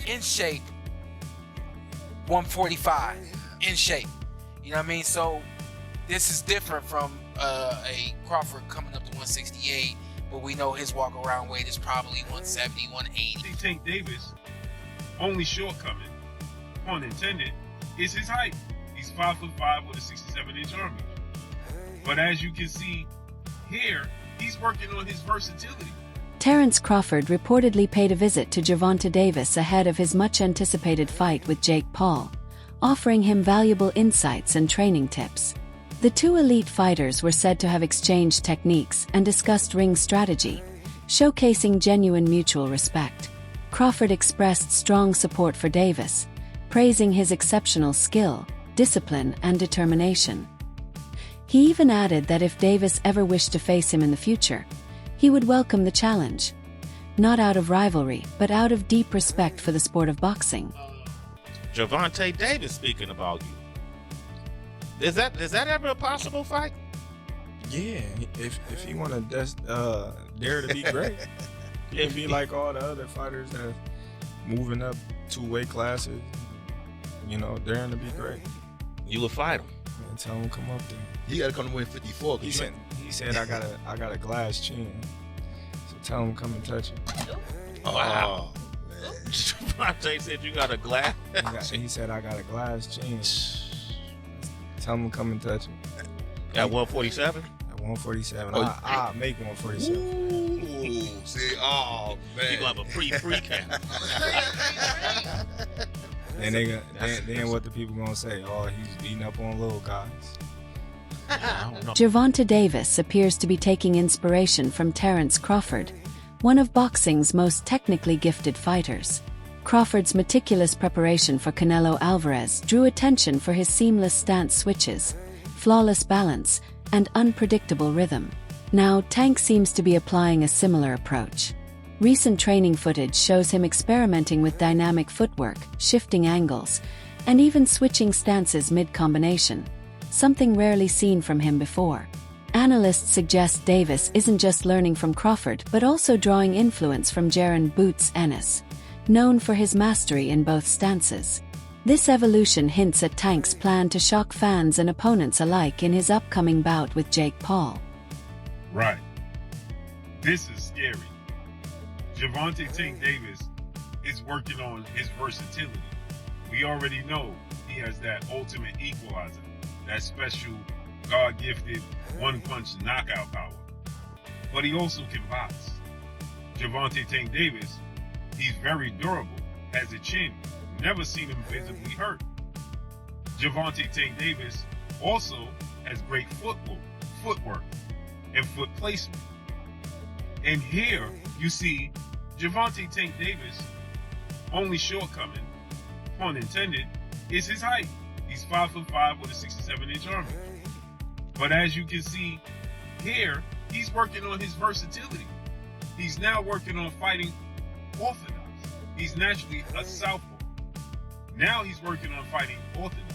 In shape, 145. In shape. You know what I mean? So this is different from a Crawford coming up to 168, but we know his walk around weight is probably 170, 180. Tank Davis' only shortcoming, pun intended, is his height. He's 5'5" with a 67-inch arm reach. But as you can see here, he's working on his versatility. Terence Crawford reportedly paid a visit to Gervonta Davis ahead of his much-anticipated fight with Jake Paul, offering him valuable insights and training tips. The two elite fighters were said to have exchanged techniques and discussed ring strategy, showcasing genuine mutual respect. Crawford expressed strong support for Davis, praising his exceptional skill, discipline, and determination. He even added that if Davis ever wished to face him in the future, he would welcome the challenge, not out of rivalry, but out of deep respect for the sport of boxing. Gervonta Davis speaking about you. Is that ever a possible fight? Yeah, if he want to dare to be great, he can be like all the other fighters that moving up 2 weight classes, daring to be great. You would fight him. And tell him come up there. He got to come to win 54. He said I got a glass chin, so tell him come and touch it. Wow. Gervonta said you got a glass. He said I got a glass chin. Tell him come and touch it. At 147? At 147. I'll make 147. Ooh, see, oh man. You gonna have a pre camp. And then what the people gonna say? Oh, he's beating up on little guys. I don't know. Gervonta Davis appears to be taking inspiration from Terence Crawford, one of boxing's most technically gifted fighters. Crawford's meticulous preparation for Canelo Alvarez drew attention for his seamless stance switches, flawless balance, and unpredictable rhythm. Now, Tank seems to be applying a similar approach. Recent training footage shows him experimenting with dynamic footwork, shifting angles, and even switching stances mid-combination, something rarely seen from him before. Analysts suggest Davis isn't just learning from Crawford but also drawing influence from Jaron "Boots" Ennis, known for his mastery in both stances. This evolution hints at Tank's plan to shock fans and opponents alike in his upcoming bout with Jake Paul. Right. This is scary. Gervonta Tank Davis is working on his versatility. We already know he has that ultimate equalizer, that special God-gifted one-punch knockout power. But he also can box. Gervonta Tank Davis, he's very durable, has a chin, never seen him visibly hurt. Gervonta Tank Davis also has great footwork and foot placement. And here you see Gervonta Tank Davis' only shortcoming, pun intended, is his height. He's 5'5" with a 67-inch arm reach. But as you can see here, he's working on his versatility. He's now working on fighting orthodox. He's naturally a southpaw. Now he's working on fighting orthodox.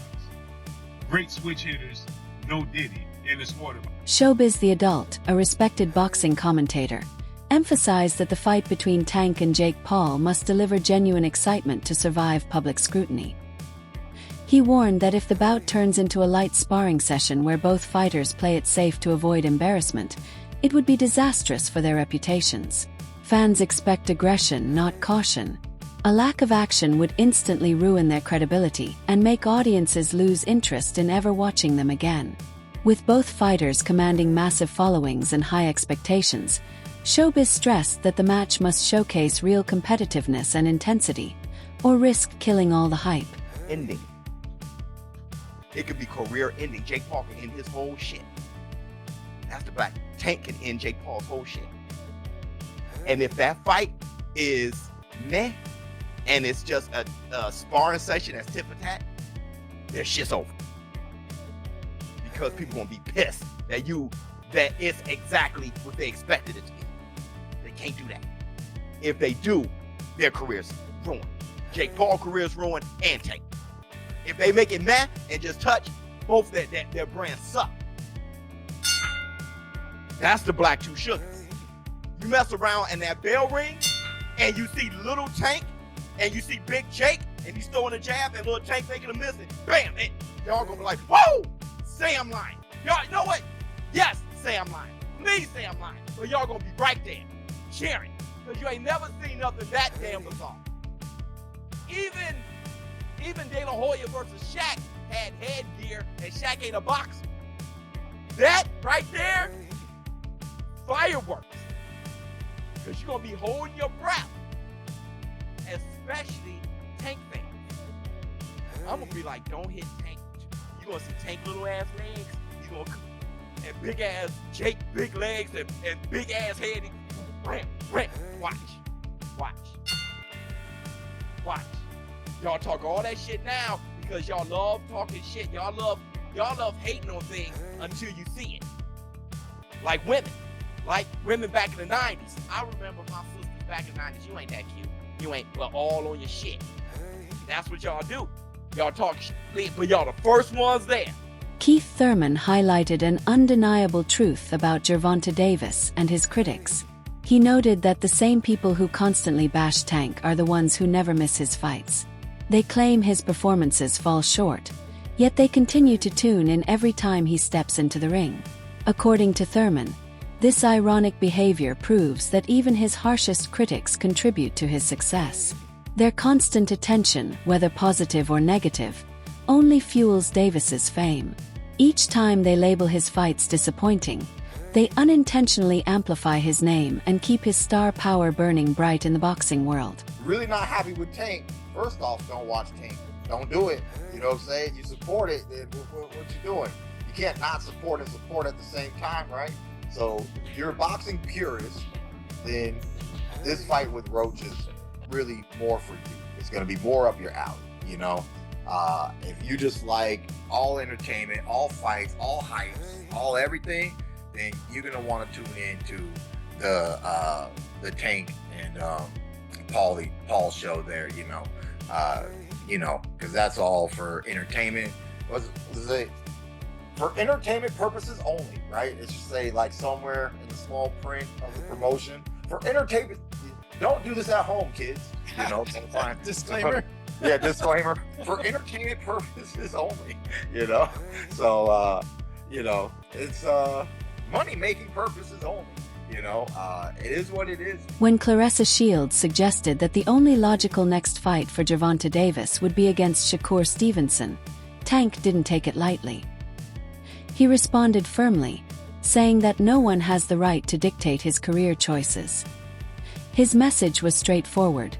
Great switch hitters, no Diddy, in the sport of... Showbiz the Adult, a respected boxing commentator, emphasized that the fight between Tank and Jake Paul must deliver genuine excitement to survive public scrutiny. He warned that if the bout turns into a light sparring session where both fighters play it safe to avoid embarrassment, it would be disastrous for their reputations. Fans expect aggression, not caution. A lack of action would instantly ruin their credibility and make audiences lose interest in ever watching them again. With both fighters commanding massive followings and high expectations, Showbiz stressed that the match must showcase real competitiveness and intensity, or risk killing all the hype. Ending. It could be career ending. Jake Paul can end his whole shit. That's the fact. Tank can end Jake Paul's whole shit. And if that fight is meh, and it's just a sparring session that's tit for tat, their shit's over. Because people gonna be pissed that it's exactly what they expected it to be. They can't do that. If they do, their career's ruined. Jake Paul's career's ruined, and Tank. If they make it meh and just touch, both their brands suck. That's the black two sugars. You mess around and that bell ring, and you see little Tank, and you see Big Jake, and he's throwing a jab, and little Tank making a miss, and bam! And y'all gonna be like, whoa! Say I'm lying. Y'all, you know what? Yes, say I'm lying. Please say I'm lying. But y'all gonna be right there, cheering, because you ain't never seen nothing that damn bizarre. Even De La Hoya versus Shaq had headgear, and Shaq ain't a boxer. That right there, fireworks. Because you're going to be holding your breath, especially Tank fans. I'm going to be like, don't hit Tank. You're going to see Tank little ass legs. You're going to, and big ass Jake, big legs, and big ass head. Ram. Watch. Y'all talk all that shit now because y'all love talking shit. Y'all love hating on things until you see it. Like women back in the 90s. I remember my sisters back in the 90s. You ain't that cute. You ain't all on your shit. That's what y'all do. Y'all talk shit, but y'all the first ones there. Keith Thurman highlighted an undeniable truth about Gervonta Davis and his critics. He noted that the same people who constantly bash Tank are the ones who never miss his fights. They claim his performances fall short, yet they continue to tune in every time he steps into the ring. According to Thurman, this ironic behavior proves that even his harshest critics contribute to his success. Their constant attention, whether positive or negative, only fuels Davis's fame. Each time they label his fights disappointing, they unintentionally amplify his name and keep his star power burning bright in the boxing world. Really not happy with Tank. First off, don't watch Tank. Don't do it. You know what I'm saying? You support it, then what you doing? You can't not support and support at the same time, right? So if you're a boxing purist, then this fight with Roach is really more for you. It's going to be more up your alley, you know? If you just like all entertainment, all fights, all hypes, all everything, then you're going to want to tune into the Tank and Paul show there, you know, because that's all for entertainment. Was it for entertainment purposes only, right? It's just say like somewhere in the small print of the promotion for entertainment. Don't do this at home, kids. You know, fine. Disclaimer. Yeah, disclaimer. For entertainment purposes only. You know, so you know, it's money making purposes only. You know, it is what it is. When Clarissa Shields suggested that the only logical next fight for Gervonta Davis would be against Shakur Stevenson, Tank didn't take it lightly. He responded firmly, saying that no one has the right to dictate his career choices. His message was straightforward.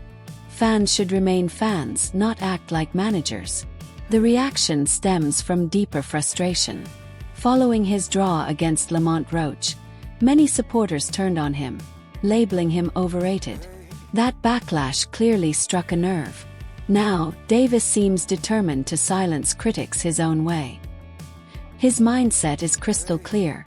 Fans should remain fans, not act like managers. The reaction stems from deeper frustration. Following his draw against Lamont Roach, many supporters turned on him, labeling him overrated. That backlash clearly struck a nerve. Now, Davis seems determined to silence critics his own way. His mindset is crystal clear.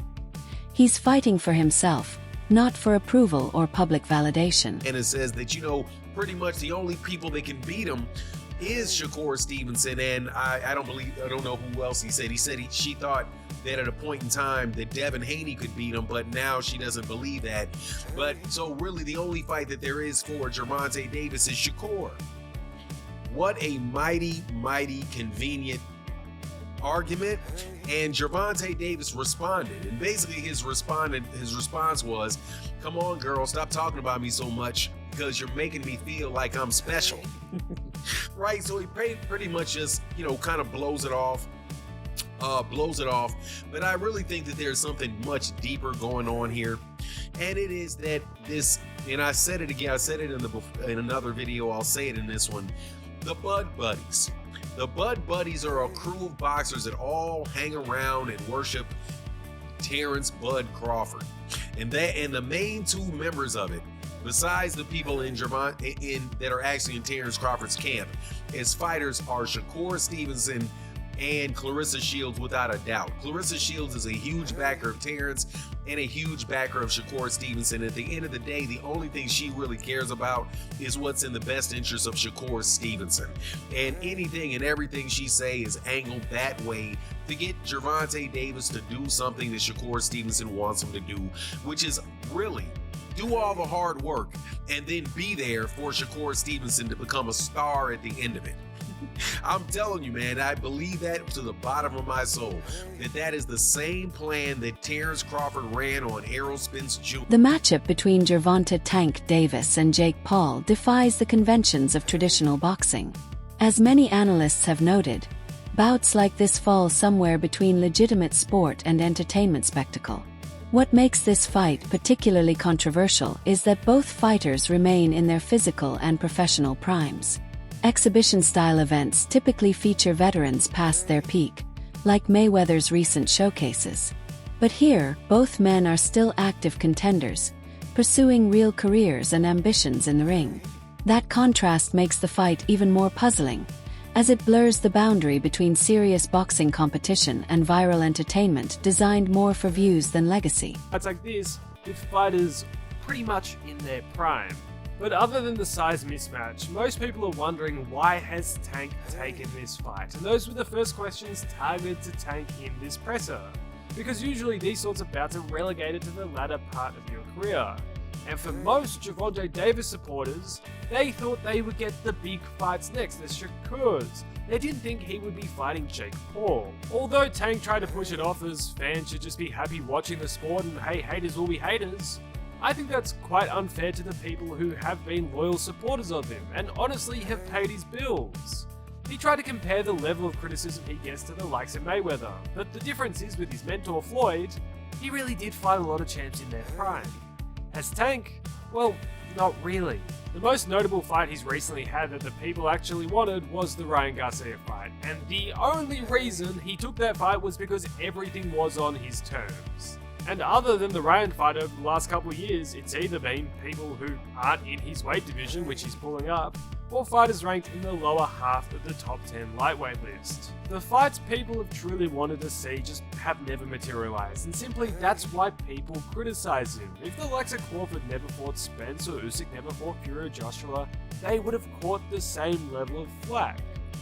He's fighting for himself, not for approval or public validation. And it says that, you know, pretty much the only people that can beat him is Shakur Stevenson, and I don't know who else he said. He said she thought that at a point in time that Devin Haney could beat him, but now she doesn't believe that. But so really the only fight that there is for Gervonta Davis is Shakur. What a mighty, mighty convenient argument. And Gervonta Davis responded, and basically his response was, come on girl, stop talking about me so much because you're making me feel like I'm special. Right? So he pretty much just, you know, kind of blows it off. But I really think that there's something much deeper going on here, and it is that this, and I said it again, I said it in another video, I'll say it in this one, the Bud Buddies. The Bud Buddies are a crew of boxers that all hang around and worship Terence Bud Crawford, and the main two members of it, besides the people that are actually in Terence Crawford's camp, as fighters are Shakur Stevenson and Clarissa Shields, without a doubt. Clarissa Shields is a huge backer of Terence and a huge backer of Shakur Stevenson. At the end of the day, the only thing she really cares about is what's in the best interest of Shakur Stevenson. And anything and everything she say is angled that way to get Gervonta Davis to do something that Shakur Stevenson wants him to do, which is really do all the hard work, and then be there for Shakur Stevenson to become a star at the end of it. I'm telling you, man, I believe that to the bottom of my soul, that is the same plan that Terence Crawford ran on Errol Spence Jr. The matchup between Gervonta "Tank" Davis and Jake Paul defies the conventions of traditional boxing. As many analysts have noted, bouts like this fall somewhere between legitimate sport and entertainment spectacle. What makes this fight particularly controversial is that both fighters remain in their physical and professional primes. Exhibition-style events typically feature veterans past their peak, like Mayweather's recent showcases. But here, both men are still active contenders, pursuing real careers and ambitions in the ring. That contrast makes the fight even more puzzling, as it blurs the boundary between serious boxing competition and viral entertainment designed more for views than legacy. Fights like this, with fighters pretty much in their prime. But other than the size mismatch, most people are wondering why has Tank taken this fight? And those were the first questions targeted to Tank in this presser. Because usually these sorts of bouts are relegated to the latter part of your career. And for most Gervonta Davis supporters, they thought they would get the big fights next, the Shakurs. They didn't think he would be fighting Jake Paul. Although Tank tried to push it off as fans should just be happy watching the sport and hey, haters will be haters, I think that's quite unfair to the people who have been loyal supporters of him and honestly have paid his bills. He tried to compare the level of criticism he gets to the likes of Mayweather, but the difference is with his mentor Floyd, he really did fight a lot of champs in their prime. As Tank? Well, not really. The most notable fight he's recently had that the people actually wanted was the Ryan Garcia fight, and the only reason he took that fight was because everything was on his terms. And other than the Ryan fight over the last couple of years, it's either been people who aren't in his weight division, which he's pulling up, or fighters ranked in the lower half of the top 10 lightweight list. The fights people have truly wanted to see just have never materialized, and simply that's why people criticize him. If the likes of Crawford never fought Spence or Usyk never fought Fury or Joshua, they would have caught the same level of flack.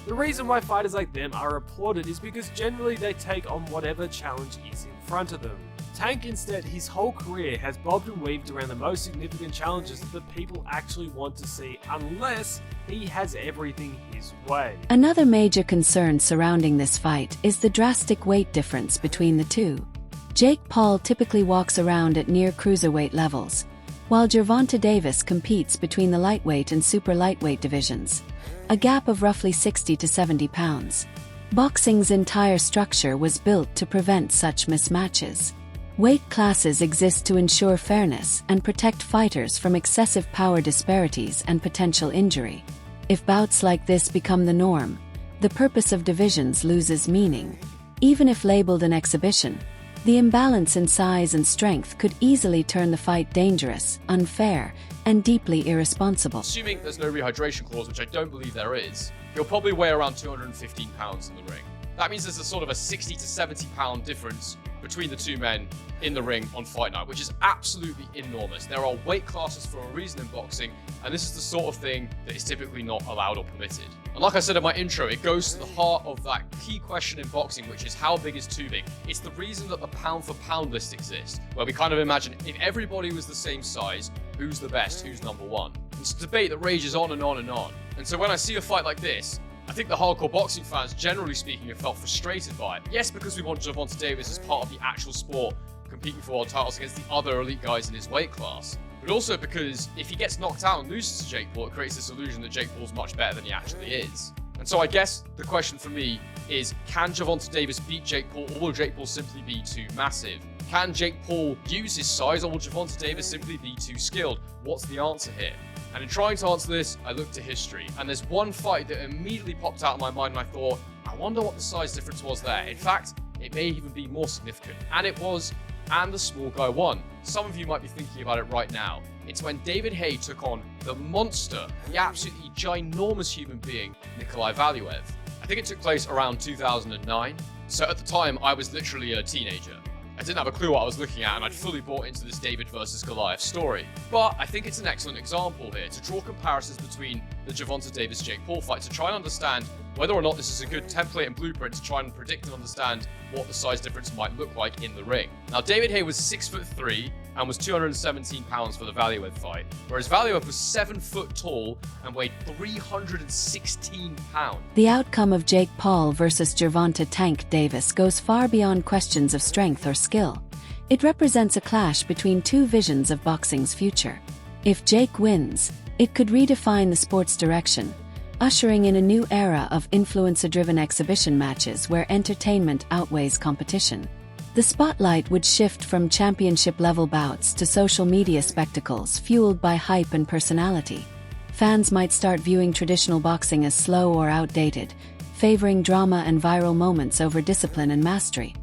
The reason why fighters like them are applauded is because generally they take on whatever challenge is in front of them. Tank instead, his whole career has bobbed and weaved around the most significant challenges that the people actually want to see, unless he has everything his way. Another major concern surrounding this fight is the drastic weight difference between the two. Jake Paul typically walks around at near cruiserweight levels, while Gervonta Davis competes between the lightweight and super lightweight divisions, a gap of roughly 60 to 70 pounds. Boxing's entire structure was built to prevent such mismatches. Weight classes exist to ensure fairness and protect fighters from excessive power disparities and potential injury. If bouts like this become the norm, the purpose of divisions loses meaning. Even if labeled an exhibition, the imbalance in size and strength could easily turn the fight dangerous, unfair, and deeply irresponsible. Assuming there's no rehydration clause, which I don't believe there is, he'll probably weigh around 215 pounds in the ring. That means there's a sort of a 60 to 70 pound difference between the two men in the ring on fight night, which is absolutely enormous. There are weight classes for a reason in boxing, and this is the sort of thing that is typically not allowed or permitted. And like I said in my intro, it goes to the heart of that key question in boxing, which is how big is too big? It's the reason that the pound for pound list exists, where we kind of imagine if everybody was the same size, who's the best, who's number one? It's a debate that rages on and on and on. And so when I see a fight like this, I think the hardcore boxing fans, generally speaking, have felt frustrated by it. Yes, because we want Gervonta Davis as part of the actual sport, competing for world titles against the other elite guys in his weight class. But also because if he gets knocked out and loses to Jake Paul, it creates this illusion that Jake Paul's much better than he actually is. And so I guess the question for me is, can Gervonta Davis beat Jake Paul, or will Jake Paul simply be too massive? Can Jake Paul use his size, or will Gervonta Davis simply be too skilled? What's the answer here? And in trying to answer this, I looked to history, and there's one fight that immediately popped out of my mind, and I thought, I wonder what the size difference was there. In fact, it may even be more significant. And it was, and the small guy won. Some of you might be thinking about it right now. It's when David Haye took on the monster, the absolutely ginormous human being, Nikolai Valuev. I think it took place around 2009. So at the time, I was literally a teenager. I didn't have a clue what I was looking at, and I'd fully bought into this David versus Goliath story. But I think it's an excellent example here to draw comparisons between the Gervonta Davis-Jake Paul fight to try and understand whether or not this is a good template and blueprint to try and predict and understand what the size difference might look like in the ring. Now, David Haye was 6'3", and was 217 pounds for the Valuev fight, whereas Valuev was 7 foot tall and weighed 316 pounds. The outcome of Jake Paul versus Gervonta "Tank" Davis goes far beyond questions of strength or skill. It represents a clash between two visions of boxing's future. If Jake wins, it could redefine the sport's direction, ushering in a new era of influencer-driven exhibition matches where entertainment outweighs competition. The spotlight would shift from championship-level bouts to social media spectacles fueled by hype and personality. Fans might start viewing traditional boxing as slow or outdated, favoring drama and viral moments over discipline and mastery.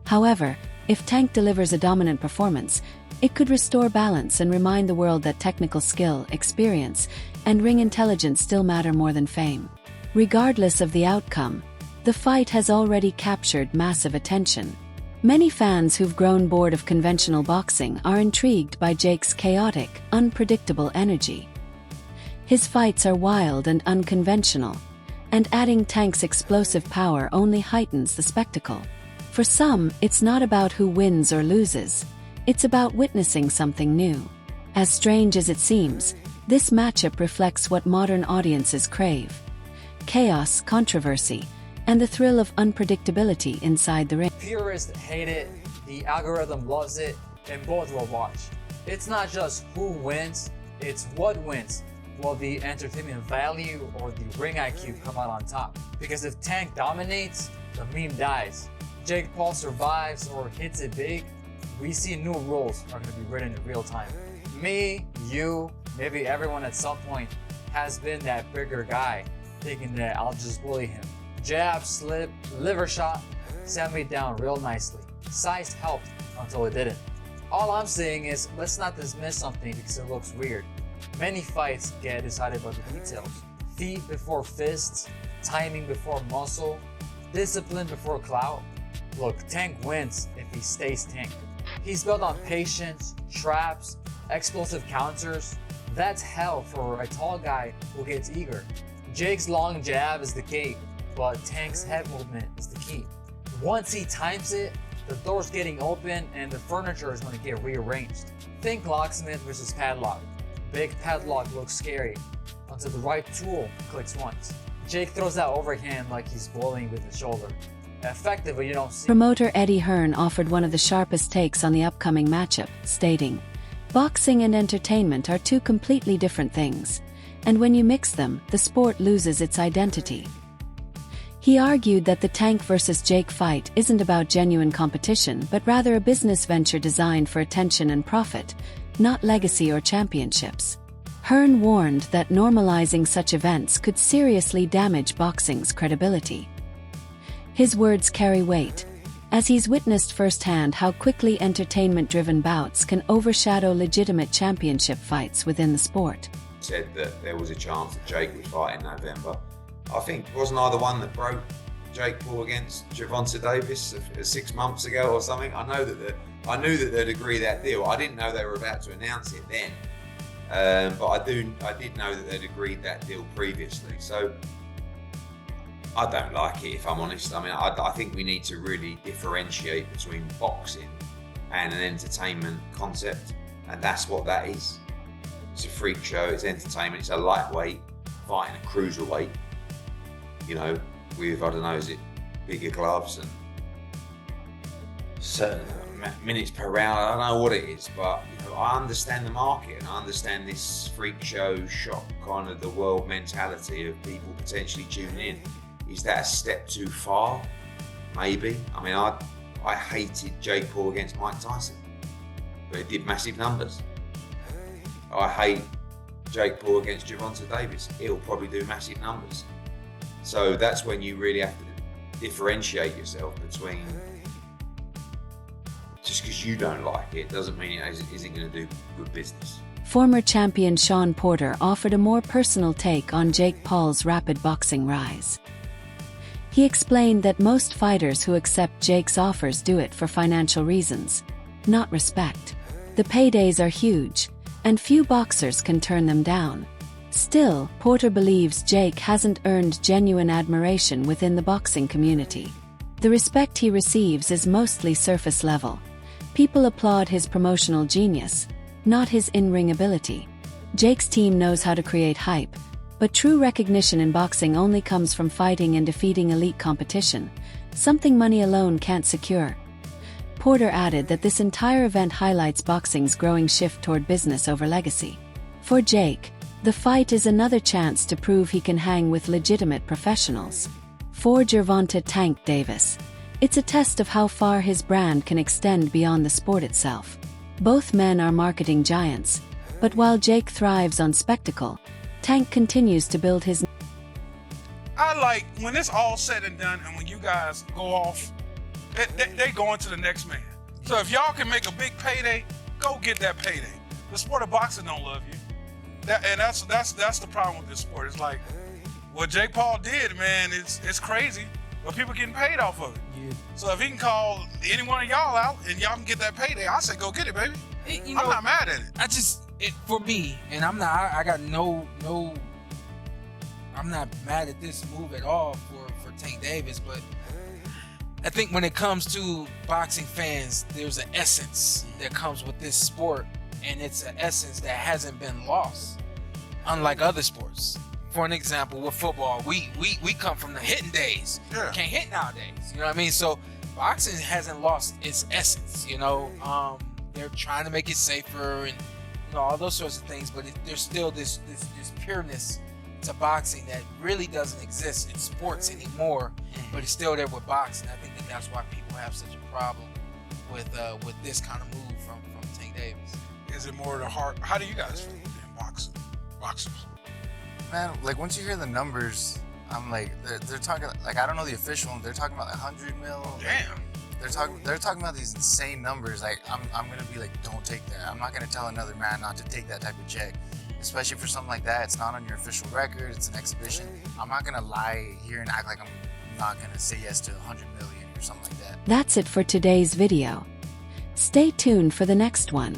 However, if Tank delivers a dominant performance, it could restore balance and remind the world that technical skill, experience, and ring intelligence still matter more than fame. Regardless of the outcome, the fight has already captured massive attention. Many fans who've grown bored of conventional boxing are intrigued by Jake's chaotic, unpredictable energy. His fights are wild and unconventional, and adding Tank's explosive power only heightens the spectacle. For some, it's not about who wins or loses, it's about witnessing something new. As strange as it seems, this matchup reflects what modern audiences crave: chaos, controversy, and the thrill of unpredictability inside the ring. Purists hate it, the algorithm loves it, and both will watch. It's not just who wins, it's what wins. Will the entertainment value or the ring IQ come out on top? Because if Tank dominates, the meme dies. Jake Paul survives or hits it big, we see new rules are going to be written in real time. Me, you, maybe everyone at some point has been that bigger guy, thinking that I'll just bully him. Jab, slip, liver shot, sat me down real nicely. Size helped until it didn't. All I'm saying is, let's not dismiss something because it looks weird. Many fights get decided by the details. Feet before fists, timing before muscle, discipline before clout. Look, Tank wins if he stays Tank. He's built on patience, traps, explosive counters. That's hell for a tall guy who gets eager. Jake's long jab is the gate, but Tank's head movement is the key. Once he times it, the door's getting open and the furniture is going to get rearranged. Think locksmith versus padlock. Big padlock looks scary until the right tool clicks once. Jake throws that overhand like he's bowling with his shoulder. Effective, but you don't see. Promoter Eddie Hearn offered one of the sharpest takes on the upcoming matchup, stating, "Boxing and entertainment are two completely different things, and when you mix them, the sport loses its identity." He argued that the Tank versus Jake fight isn't about genuine competition, but rather a business venture designed for attention and profit, not legacy or championships. Hearn warned that normalizing such events could seriously damage boxing's credibility. His words carry weight, as he's witnessed firsthand how quickly entertainment-driven bouts can overshadow legitimate championship fights within the sport. Said that there was a chance that Jake would fight in November. I think, wasn't I the one that broke Jake Paul against Gervonta Davis 6 months ago or something? I knew that they'd agree that deal. I didn't know they were about to announce it then, but I did know that they'd agreed that deal previously. So I don't like it, if I'm honest. I mean, I think we need to really differentiate between boxing and an entertainment concept, and that's what that is. It's a freak show, it's entertainment, it's a lightweight fighting a cruiserweight, you know, with, I don't know, is it bigger gloves and certain minutes per round, I don't know what it is, but you know, I understand the market and I understand this freak show shock kind of the world mentality of people potentially tuning in. Is that a step too far? Maybe. I mean, I hated Jake Paul against Mike Tyson, but it did massive numbers. I hate Jake Paul against Gervonta Davis. It'll probably do massive numbers. So that's when you really have to differentiate yourself between, just because you don't like it doesn't mean it isn't going to do good business. Former champion Sean Porter offered a more personal take on Jake Paul's rapid boxing rise. He explained that most fighters who accept Jake's offers do it for financial reasons, not respect. The paydays are huge, and few boxers can turn them down. Still, Porter believes Jake hasn't earned genuine admiration within the boxing community. The respect he receives is mostly surface level, People applaud his promotional genius, not his in-ring ability. Jake's team knows how to create hype, but true recognition in boxing only comes from fighting and defeating elite competition, something money alone can't secure. Porter added that this entire event highlights boxing's growing shift toward business over legacy. For Jake, the fight is another chance to prove he can hang with legitimate professionals. For Gervonta "Tank" Davis, it's a test of how far his brand can extend beyond the sport itself. Both men are marketing giants, but while Jake thrives on spectacle, Tank continues to build his. I like when it's all said and done, and when you guys go off, they go into the next man. So if y'all can make a big payday, go get that payday. The sport of boxing don't love you, that's the problem with this sport. It's like what Jake Paul did, man. It's crazy, but people getting paid off of it. Yeah. So if he can call any one of y'all out and y'all can get that payday, I say go get it, baby. I'm not mad at it. For me, and I'm not mad at this move at all for Tank Davis, but I think when it comes to boxing fans, there's an essence that comes with this sport, and it's an essence that hasn't been lost, unlike other sports. For an example, with football, we come from the hitting days. Yeah. Can't hit nowadays, you know what I mean? So boxing hasn't lost its essence, you know. They're trying to make it safer and all those sorts of things, but there's still this pureness to boxing that really doesn't exist in sports anymore, but it's still there with boxing. I think that's why people have such a problem with this kind of move from Tank Davis. Is it more the heart? How do you guys feel in boxers? Man, like once you hear the numbers, I'm like, they're talking, like I don't know the official one, they're talking about 100 mil. Damn. They're talking about these insane numbers. Like I'm gonna be like, don't take that. I'm not gonna tell another man not to take that type of check, especially for something like that. It's not on your official record. It's an exhibition. I'm not gonna lie here and act like I'm not gonna say yes to 100 million or something like that. That's it for today's video. Stay tuned for the next one.